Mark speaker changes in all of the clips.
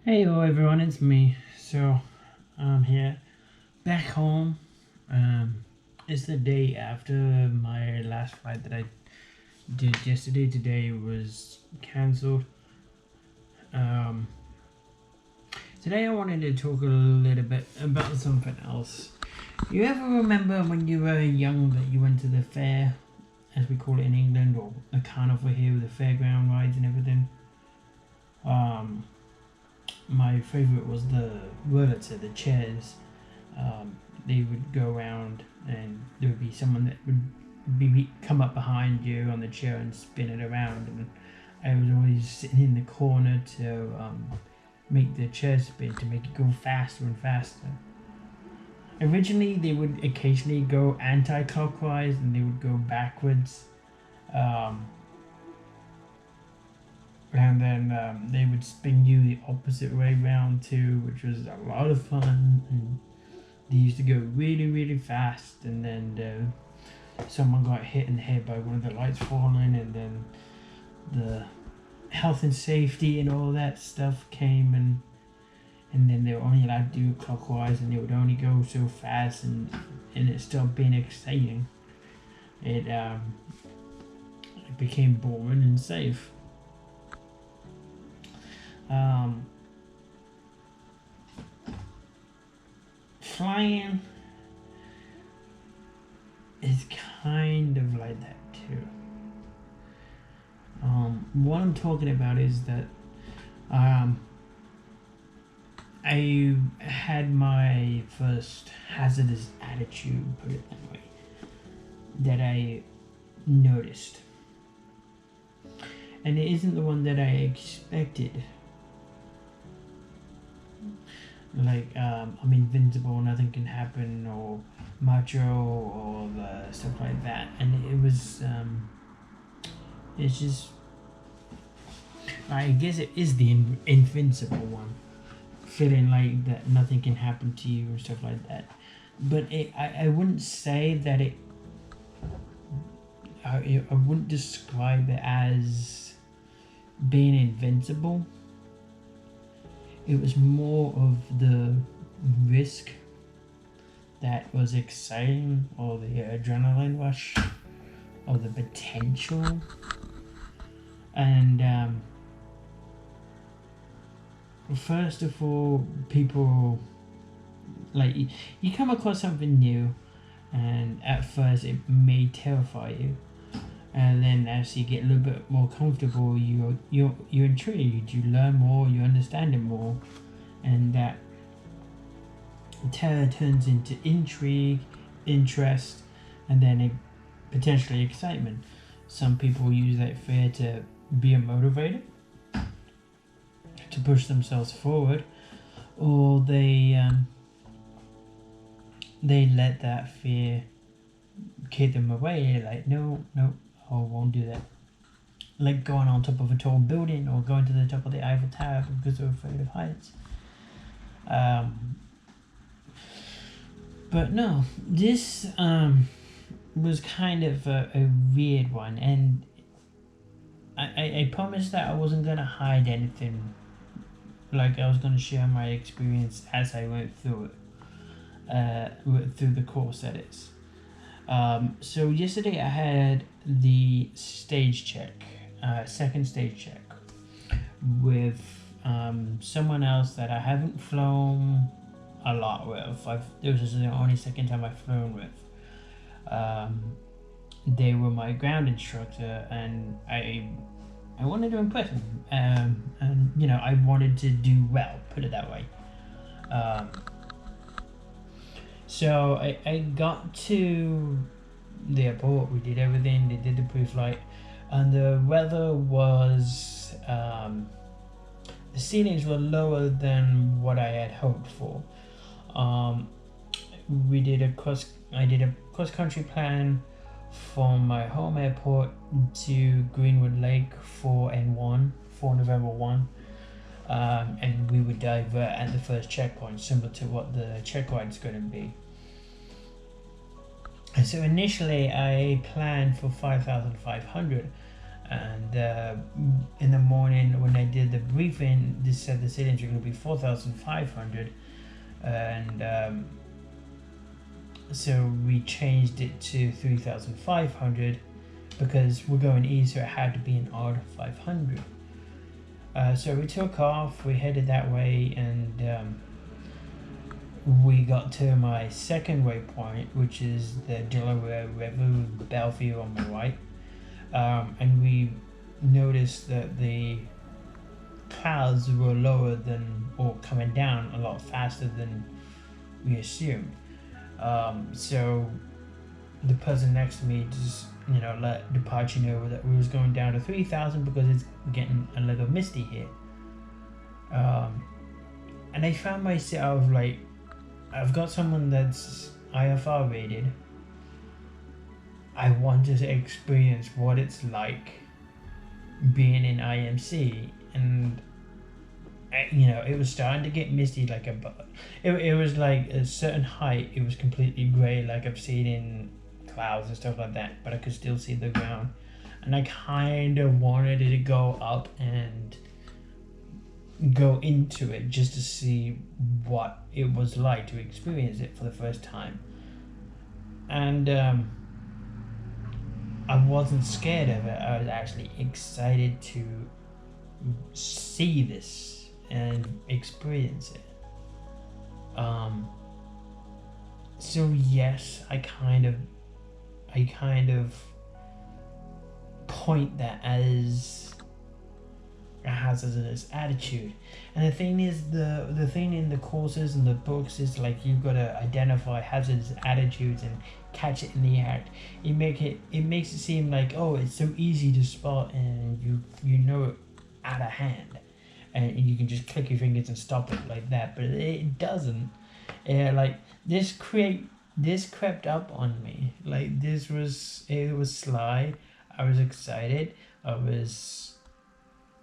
Speaker 1: Hey, hello everyone, it's me. So, I'm here, back home. It's the day after my last flight that I did yesterday. Today was cancelled. Um, Today I wanted to talk a little bit about something else. You ever remember when you were young that you went to the fair, as we call it in England, or a carnival here with the fairground rides and everything? My favorite was the rollers, the chairs. They would go around and there would be someone that would come up behind you on the chair and spin it around, and I was always sitting in the corner to make the chair spin to make it go faster and faster. Originally they would occasionally go anti-clockwise and they would go backwards, um, and then they would spin you the opposite way round too, which was a lot of fun. And they used to go really, really fast, and then someone got hit in the head by one of the lights falling, and then the health and safety and all that stuff came, and then they were only allowed to do it clockwise, and they would only go so fast, and it stopped being exciting. It became boring and safe. Flying is kind of like that too. What I'm talking about is that I had my first hazardous attitude, put it that way, that I noticed. And it isn't the one that I expected. Like, I'm invincible, nothing can happen, or macho, or stuff like that. And it was, it's just, I guess it is the invincible one. Feeling like that nothing can happen to you and stuff like that. But I wouldn't say that I wouldn't describe it as being invincible. It was more of the risk that was exciting, or the adrenaline rush, or the potential. And first of all, people, like, you come across something new, and at first it may terrify you, and then as you get a little bit more comfortable, you're intrigued, you learn more, you understand it more, and that terror turns into intrigue, interest, and then potentially excitement. Some people use that fear to be a motivator, to push themselves forward, or they let that fear keep them away. Like, no, I won't do that. Like going on top of a tall building, or going to the top of the Eiffel Tower because they're afraid of heights. But no, this was kind of a weird one, and I promised that I wasn't gonna hide anything. Like, I was gonna share my experience as I went through it, through the course that is. So yesterday I had the stage check, second stage check, with someone else that I haven't flown a lot with. This is the only second time I've flown with. They were my ground instructor, and I wanted to impress them, and I wanted to do well, put it that way. So I got to the airport, we did everything, they did the pre-flight, and the weather was, the ceilings were lower than what I had hoped for. I did a cross-country plan from my home airport to Greenwood Lake for November 1. And we would divert at the first checkpoint, similar to what the checkpoint is going to be. And so initially I planned for 5,500, and in the morning when I did the briefing, this said the ceilings are going to be 4,500, and so we changed it to 3,500 because we're going east, so it had to be an odd 500. So we took off, we headed that way, and we got to my second waypoint, which is the Delaware River with Bellevue on the right, and we noticed that the clouds were lower than, or coming down a lot faster than we assumed. So the person next to me just, let departure know that we was going down to 3,000 because it's getting a little misty here. And I found myself like, I've got someone that's IFR rated. I wanted to experience what it's like being in IMC, and it was starting to get misty. Like it was like a certain height, it was completely grey, like I've seen in clouds and stuff like that, but I could still see the ground, and I kind of wanted it to go up and go into it just to see what it was like to experience it for the first time. And I wasn't scared of it. I was actually excited to see this and experience it. So yes, I kind of point that as a hazardous attitude. And the thing is, the thing in the courses and the books is like, you've got to identify hazardous attitudes and catch it in the act. It makes it seem like, oh, it's so easy to spot, and you know it out of hand, and you can just click your fingers and stop it like that. But it doesn't. Like this crept up on me. Like it was sly. I was excited. I was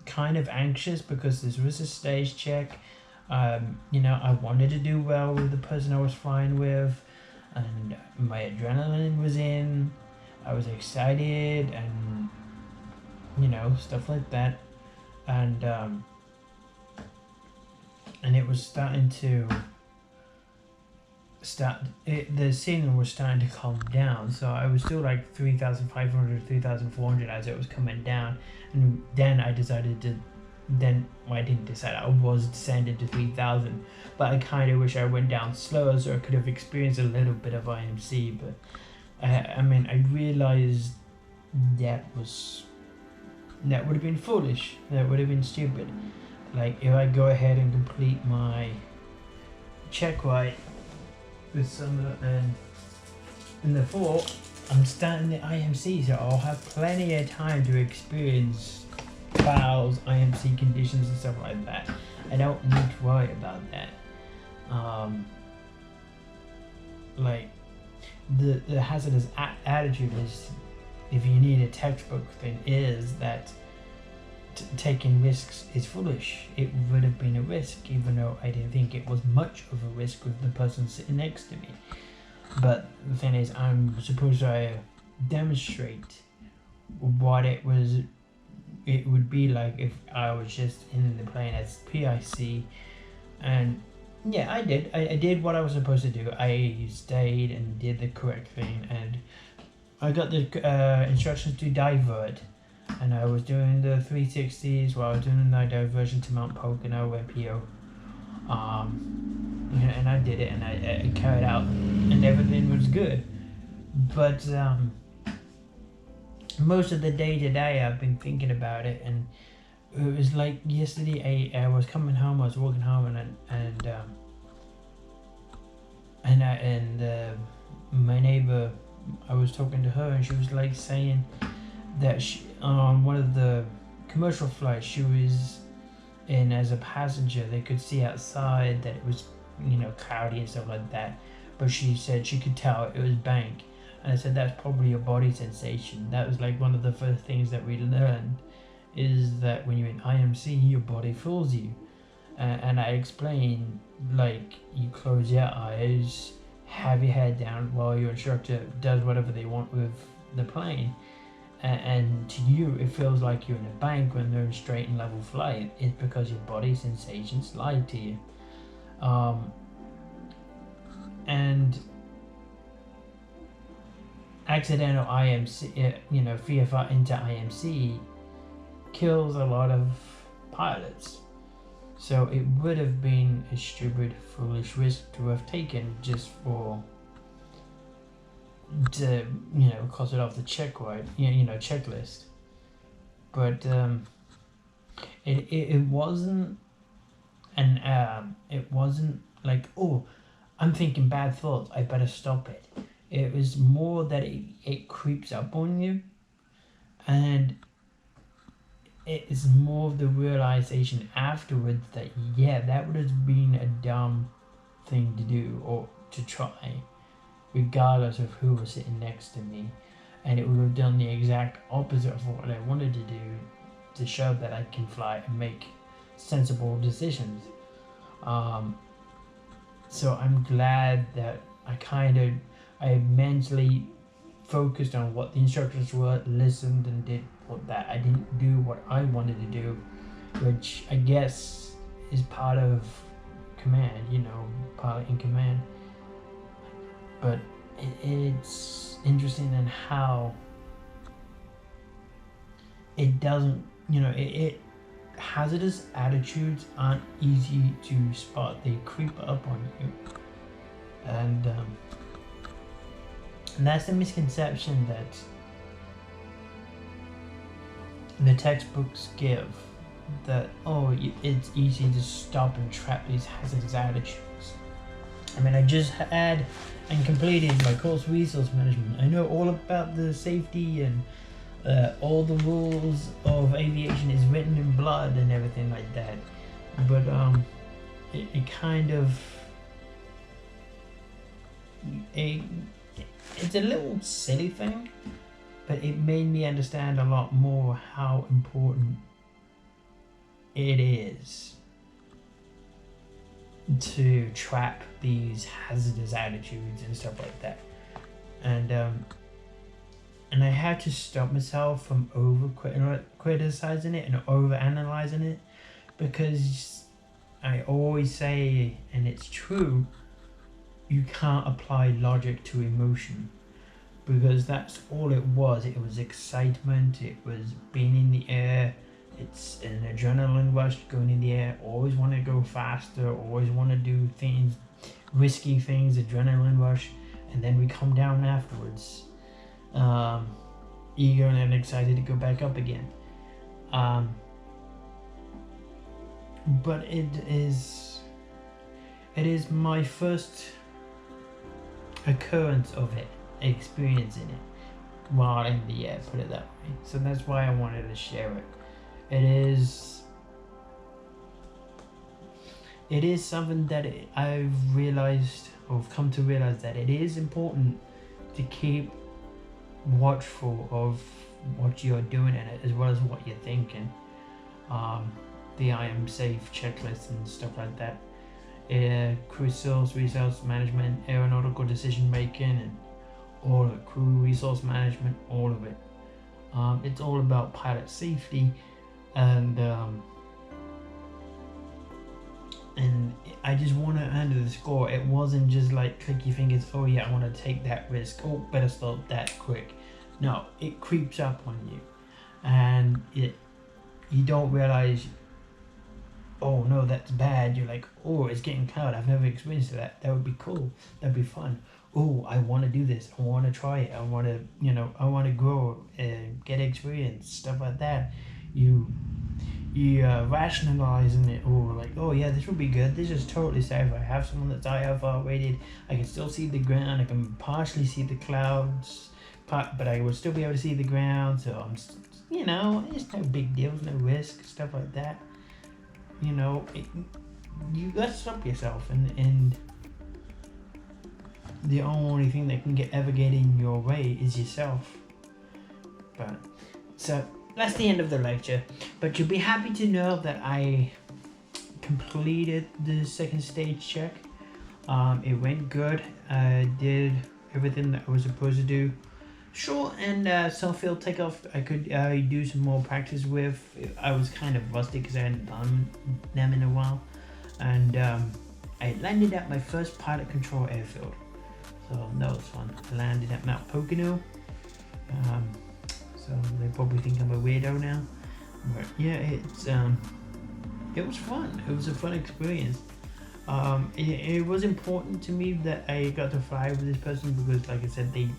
Speaker 1: kind of anxious because this was a stage check. I wanted to do well with the person I was flying with, and my adrenaline was in. I was excited, and stuff like that, and it was starting to the ceiling was starting to calm down, so I was still like 3,500, 3,400 as it was coming down, and then I decided to, I didn't decide, I was descended to 3,000, but I kind of wish I went down slower so I could have experienced a little bit of IMC, but I realized that would have been foolish, that would have been stupid. Like if I go ahead and complete my check right with summer and in the fall, I'm starting the IMC, so I'll have plenty of time to experience clouds, IMC conditions and stuff like that. I don't need to worry about that. Like the hazardous attitude is, if you need a textbook thing, is that taking risks is foolish. It would have been a risk, even though I didn't think it was much of a risk with the person sitting next to me. But the thing is, I'm supposed to demonstrate what it would be like if I was just in the plane as PIC. And yeah, I did. I did what I was supposed to do. I stayed and did the correct thing, and I got the instructions to divert. And I was doing the 360s while I was doing the diversion to Mount Pocono MPO. And I did it, and I carried out, and everything was good. But most of the day today, I've been thinking about it, and it was like yesterday. I was coming home. I was walking home, and my neighbor, I was talking to her, and she was like saying that she, on one of the commercial flights she was in as a passenger, they could see outside that it was cloudy and stuff like that, but she said she could tell it was bank. And I said, that's probably a body sensation. That was like one of the first things that we learned, is that when you're in IMC, your body fools you. And I explained, like, you close your eyes, have your head down while your instructor does whatever they want with the plane. and to you it feels like you're in a bank when they're in straight and level flight. It's because your body sensations lied to you. And accidental IMC, VFR into IMC kills a lot of pilots. So it would have been a stupid, foolish risk to have taken just to cross it off the checklist. But it wasn't, and it wasn't like, oh, I'm thinking bad thoughts, I better stop it. It was more that it creeps up on you, and it is more of the realization afterwards that that would have been a dumb thing to do or to try, regardless of who was sitting next to me, and it would have done the exact opposite of what I wanted to do, to show that I can fly and make sensible decisions. So I'm glad that I mentally focused on what the instructions were, listened and did that. I didn't do what I wanted to do, which I guess is part of command, pilot in command. But it's interesting in how it doesn't, hazardous attitudes aren't easy to spot. They creep up on you, and that's the misconception that the textbooks give, that it's easy to stop and trap these hazardous attitudes. I mean, I just had and completed my course resource management. I know all about the safety and all the rules of aviation is written in blood and everything like that. But it kind of it's a little silly thing, but it made me understand a lot more how important it is to trap these hazardous attitudes and stuff like that. And I had to stop myself from over criticizing it and over analyzing it, because I always say, and it's true, you can't apply logic to emotion, because that's all it was. It was excitement, it was being in the air, it's an adrenaline rush going in the air, always want to go faster, always want to do things, risky things, adrenaline rush, and then we come down afterwards, eager and excited to go back up again. But it is my first occurrence of it, experiencing it while in the air, put it that way. So that's why I wanted to share it. It is something that I've realized, or come to realize, that it is important to keep watchful of what you're doing in it, as well as what you're thinking. The I am safe checklist and stuff like that. Crew resource management, aeronautical decision making, and all of it, crew resource management, all of it. It's all about pilot safety, and I just want to under the score. It wasn't just like click your fingers, oh yeah, I want to take that risk, oh better stop that quick. No, it creeps up on you, and you don't realize, oh no, that's bad. You're like, oh, it's getting cloud, I've never experienced that would be cool, that'd be fun. Oh, I want to do this, I want to try it, I want to grow and get experience, stuff like that. You rationalizing it, or like, oh yeah, this would be good, this is totally safe, I have someone that's IFR rated, I can still see the ground, I can partially see the clouds, but I would still be able to see the ground, so I'm, it's no big deal, no risk, stuff like that. You gotta stop yourself, and the only thing that can ever get in your way is yourself. But so that's the end of the lecture, but you'll be happy to know that I completed the second stage check. It went good. I did everything that I was supposed to do. Short and self-field takeoff, I could do some more practice with. I was kind of rusty because I hadn't done them in a while, and I landed at my first pilot control airfield, so that was fun. I landed at Mount Pocono, so they probably think I'm a weirdo now, but yeah, it was fun. It was a fun experience. It was important to me that I got to fly with this person because, like I said, they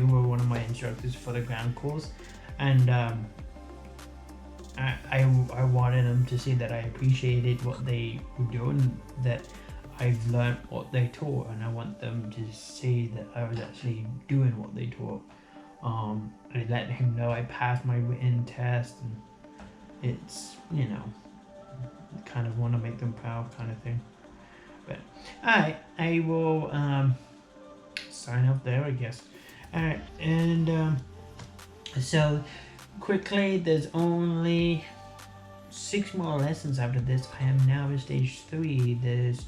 Speaker 1: were one of my instructors for the ground course, and I wanted them to see that I appreciated what they were doing, that I've learned what they taught, and I want them to see that I was actually doing what they taught. I let him know I passed my written test, and it's, you know, kind of want to make them proud kind of thing. But alright, I will sign up there, I guess. Alright, and so quickly, there's only 6 more lessons after this. I am now at stage 3. There's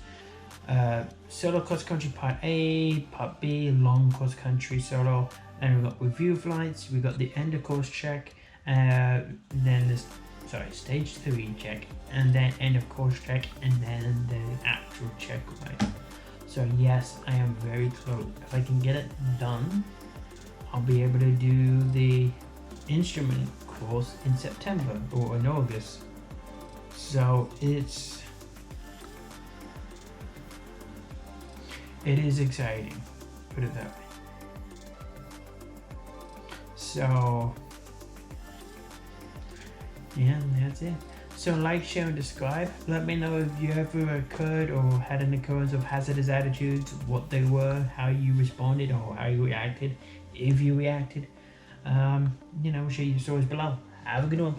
Speaker 1: solo cross country part A, part B, long cross country solo, and we've got review flights, we got the end of course check, then there's stage 3 check, and then end of course check, and then the actual check, right? So yes, I am very close. If I can get it done, I'll be able to do the instrument course in September or in August. So it is exciting, put it that way. So yeah, that's it. So like, share, and subscribe. Let me know if you ever occurred or had an occurrence of hazardous attitudes, what they were, how you responded, or how you reacted, if you reacted. Share your stories below. Have a good one.